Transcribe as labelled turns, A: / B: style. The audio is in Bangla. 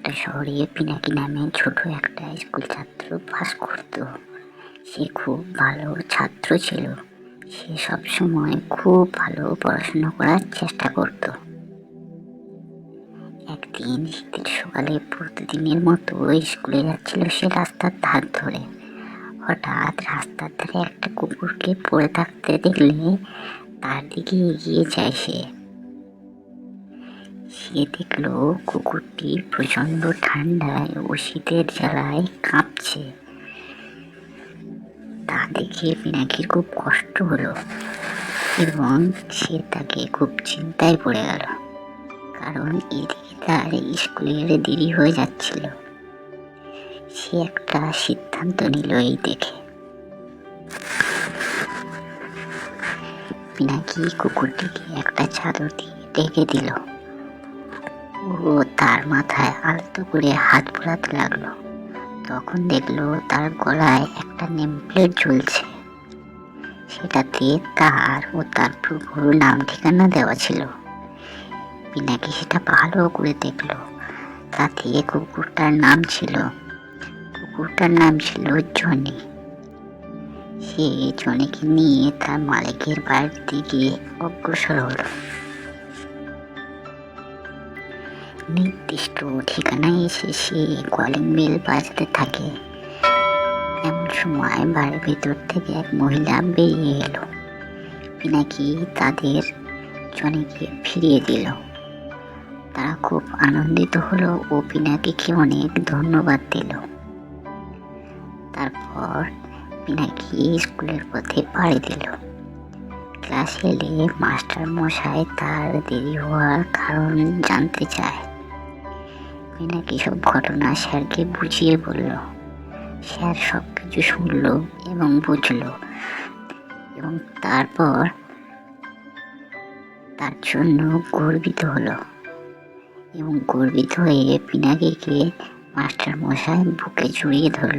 A: একটা শহরে পিনাকি নামে ছোট একটা স্কুল ছাত্র বাস করত। সে খুব ভালো ছাত্র ছিল। সে সবসময় খুব ভালো পড়াশোনা করার চেষ্টা করত। একদিন শীতের সকালে প্রতিদিনের মতো স্কুলে যাচ্ছিল সে রাস্তার ধার ধরে। হঠাৎ রাস্তার ধারে একটা কুকুরকে পড়ে থাকতে দেখলে তার দিকে এগিয়ে যায় সে। সে দেখল কুকুরটি প্রচন্ড ঠান্ডায় ও শীতের জ্বালায় কাঁপছে। তা দেখে পিনাকির খুব কষ্ট হলো এবং সে তাকে খুব চিন্তায় পড়ে গেল, কারণ এদিকে তার স্কুলের দেরি হয়ে যাচ্ছিল। সে একটা সিদ্ধান্ত নিল এই দেখে। পিনাকি কুকুরটিকে একটা চাদর দিয়ে ঢেকে দিল ও তার মাথায় আলতো করে হাত বুলাতে লাগলো। তখন দেখলো তার গলায় একটা নেম প্লেট ঝুলছে। সেটাতে তার ও তার প্রভুর নাম ঠিকানা দেওয়া ছিল। পিনাকি সেটা ভালো করে দেখলো। তাতে কুকুরটার নাম ছিল জনি। সে জনিকে নিয়ে তার মালিকের বাড়ির দিকে অগ্রসর হলো। নির্দিষ্ট ঠিকানায় এসে সে কলিং বেল বাজাতে থাকে। এমন সময় বাড়ির ভেতর থেকে এক মহিলা বেরিয়ে এলো। পিনাকি তাদের জনিকে ফিরিয়ে দিল। তারা খুব আনন্দিত হলো ও পিনাকিকে অনেক ধন্যবাদ দিল। তারপর পিনাকি স্কুলের পথে পাড়ি দিল। ক্লাসে এলে মাস্টার মশাই তার দেরি হওয়ার কারণ জানতে চায়। পিনাকি সব ঘটনা স্যারকে বুঝিয়ে বলল। স্যার সবকিছু শুনলো এবং বুঝলো এবং তারপর তার জন্য গর্বিত হলো এবং গর্বিত হয়ে পিনাকিকে মাস্টার মশাই বুকে জড়িয়ে ধরল।